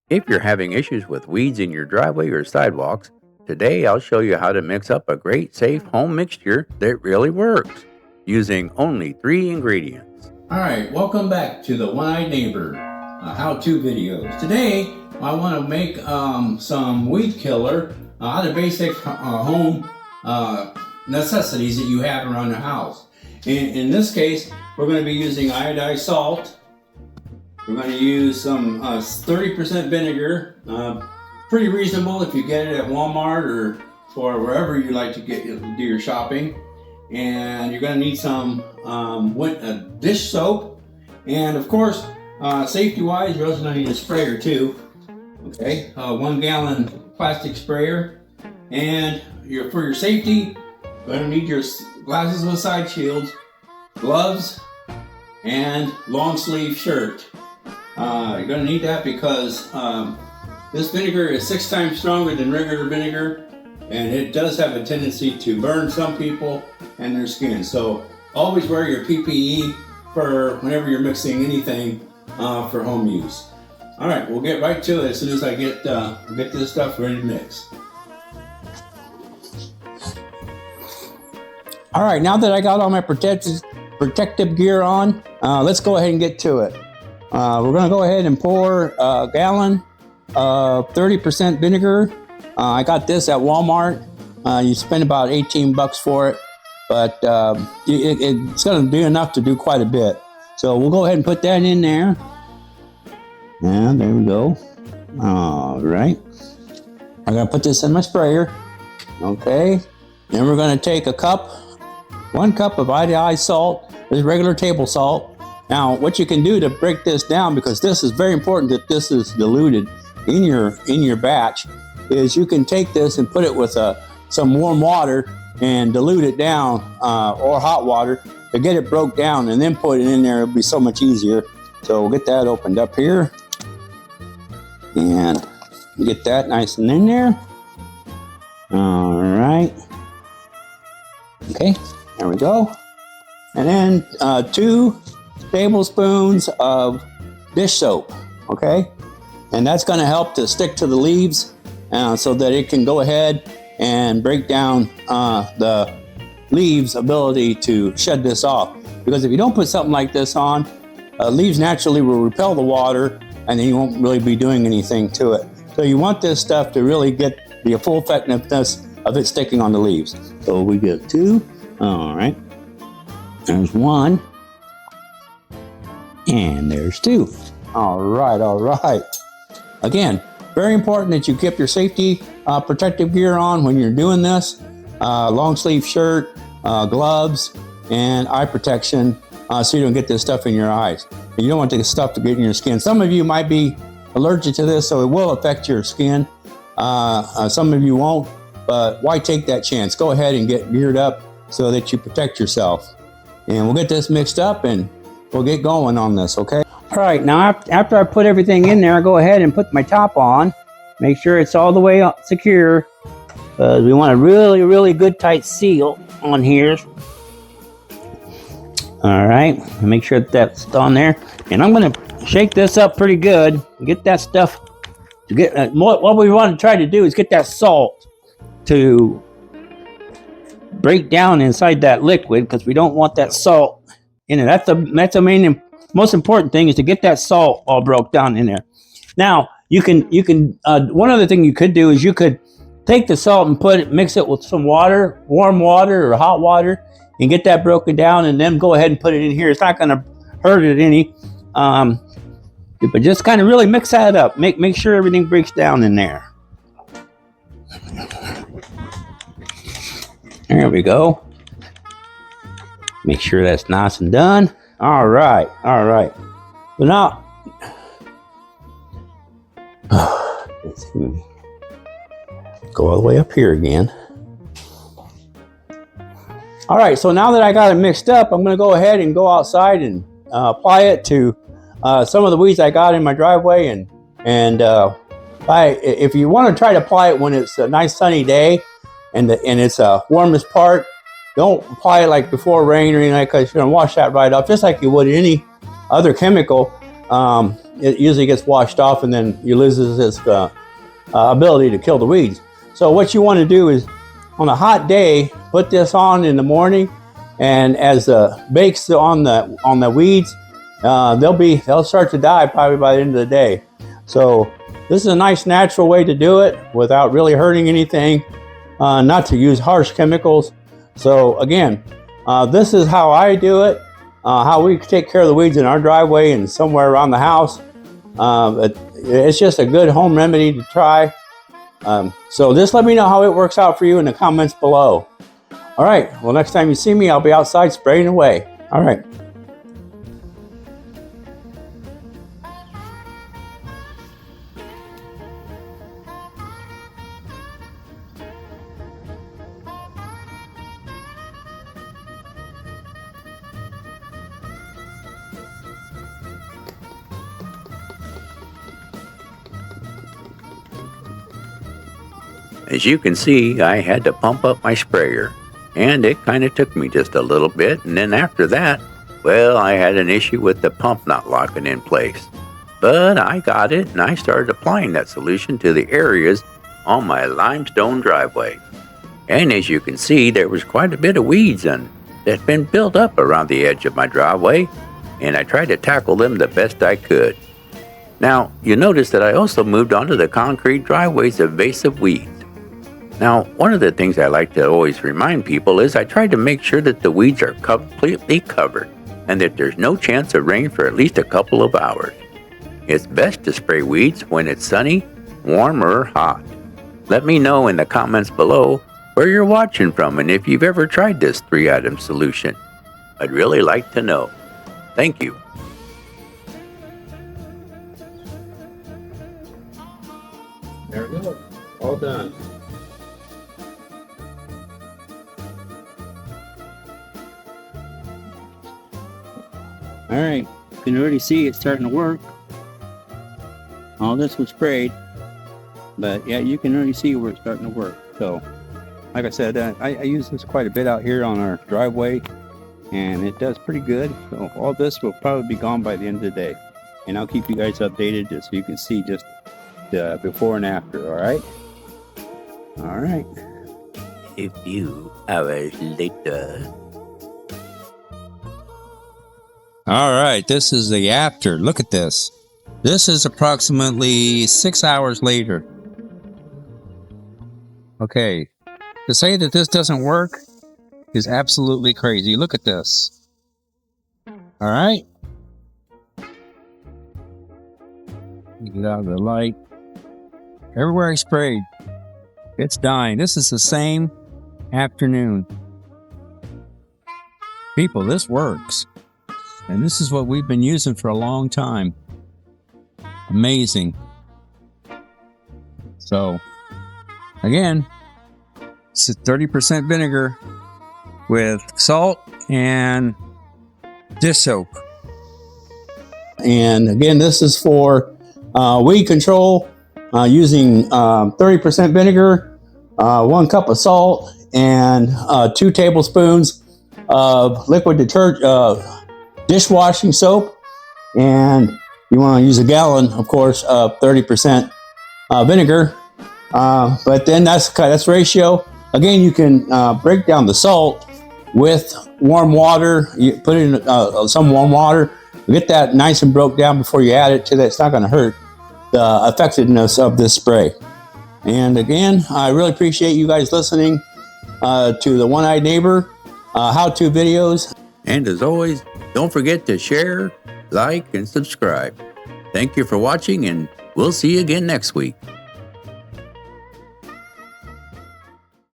If you're having issues with weeds in your driveway or sidewalks, today I'll show you how to mix up a great safe home mixture that really works using only 3 ingredients. Alright, welcome back to the One-Eyed Neighbor how-to videos. Today I want to make some weed killer out of basic home necessities that you have around the house. In this case, we're going to be using iodized salt. We're going to use some 30% vinegar. Pretty reasonable if you get it at Walmart or wherever you like to do your shopping. And you're going to need some dish soap. And of course, safety-wise, you're also going to need a sprayer too. Okay, 1 gallon plastic sprayer. And for your safety, you're going to need your glasses with side shields, gloves, and long sleeve shirt. You're going to need that because this vinegar is 6 times stronger than regular vinegar, and it does have a tendency to burn some people and their skin. So always wear your PPE for whenever you're mixing anything for home use. All right, we'll get right to it as soon as I get this stuff ready to mix. All right, now that I got all my protective gear on, let's go ahead and get to it. We're going to go ahead and pour a gallon of 30% vinegar. I got this at Walmart. You spend about 18 bucks for it, but it's going to be enough to do quite a bit. So we'll go ahead and put that in there. And there we go. All right. I'm going to put this in my sprayer. Okay. Then we're going to take 1 cup of iodized salt. This is regular table salt. Now, what you can do to break this down, because this is very important that this is diluted in your batch, is you can take this and put it with some warm water and dilute it down, or hot water to get it broke down, and then put it in there. It'll be so much easier. So we'll get that opened up here, and get that nice and in there. All right. Okay, there we go. And then 2 tablespoons of dish soap, okay? And that's going to help to stick to the leaves so that it can go ahead and break down the leaves' ability to shed this off. Because if you don't put something like this on, leaves naturally will repel the water, and then you won't really be doing anything to it. So you want this stuff to really get the full effectiveness of it sticking on the leaves. So we get 2. All right. There's 1. And there's 2. All right. Again, very important that you keep your safety protective gear on when you're doing this. Long sleeve shirt, gloves, and eye protection so you don't get this stuff in your eyes. And you don't want this stuff to get in your skin. Some of you might be allergic to this, so it will affect your skin. Some of you won't, but why take that chance? Go ahead and get geared up so that you protect yourself. And we'll get this mixed up and we'll get going on this, okay? All right, now after I put everything in there, I'll go ahead and put my top on. Make sure it's all the way up secure. We want a really, really good tight seal on here. All right, make sure that's on there. And I'm gonna shake this up pretty good. Get that stuff, what we want to try to do is get that salt to break down inside that liquid, because we don't want that salt in it. That's the main, most important thing, is to get that salt all broke down in there. Now you can one other thing you could do is you could take the salt and mix it with some water, warm water or hot water, and get that broken down, and then go ahead and put it in here. It's not going to hurt it any, but just kind of really mix that up. Make sure everything breaks down in there. There we go. Make sure that's nice and done. All right. So now, let's see. Go all the way up here again. All right, so now that I got it mixed up, I'm going to go ahead and go outside and apply it to some of the weeds I got in my driveway. And if you want to try to apply it when it's a nice sunny day and it's warmest part, don't apply it like before rain or anything, because you're going to wash that right off, just like you would any other chemical. it usually gets washed off, and then you lose this ability to kill the weeds. So what you want to do is, on a hot day, put this on in the morning, and as the bakes on the weeds, they'll start to die probably by the end of the day. So this is a nice natural way to do it without really hurting anything, not to use harsh chemicals. So again, this is how I do it, how we take care of the weeds in our driveway and somewhere around the house. It's just a good home remedy to try. So just let me know how it works out for you in the comments below. All right, well, next time you see me, I'll be outside spraying away. All right. As you can see, I had to pump up my sprayer, and it kind of took me just a little bit, and then after that, well, I had an issue with the pump not locking in place. But I got it, and I started applying that solution to the areas on my limestone driveway. And as you can see, there was quite a bit of weeds that's been built up around the edge of my driveway, and I tried to tackle them the best I could. Now, you notice that I also moved onto the concrete driveway's invasive weeds. Now, one of the things I like to always remind people is I try to make sure that the weeds are completely covered and that there's no chance of rain for at least a couple of hours. It's best to spray weeds when it's sunny, warm, or hot. Let me know in the comments below where you're watching from and if you've ever tried this 3-item solution. I'd really like to know. Thank you. There we go. All done. All right, you can already see it's starting to work. All this was sprayed, but yeah, you can already see where it's starting to work. So, like I said, I use this quite a bit out here on our driveway, and it does pretty good. So all this will probably be gone by the end of the day, and I'll keep you guys updated just so you can see just the before and after. All right. All right. A few hours later. All right, this is the after. Look at this. This is approximately 6 hours later. Okay, to say that this doesn't work is absolutely crazy. Look at this. All right. Get out of the light. Everywhere I sprayed, it's dying. This is the same afternoon. People, this works. And this is what we've been using for a long time. Amazing. So, again, it's 30% vinegar with salt and dish soap. And again, this is for weed control using 30% vinegar, 1 cup of salt, and 2 tablespoons of liquid detergent, dishwashing soap, and you want to use a gallon, of course, of 30% vinegar. But then that's ratio. Again, you can break down the salt with warm water. You put in some warm water, get that nice and broke down before you add it to that. It's not going to hurt the effectiveness of this spray. And again, I really appreciate you guys listening to the One-Eyed Neighbor how-to videos. And as always, don't forget to share, like, and subscribe. Thank you for watching, and we'll see you again next week.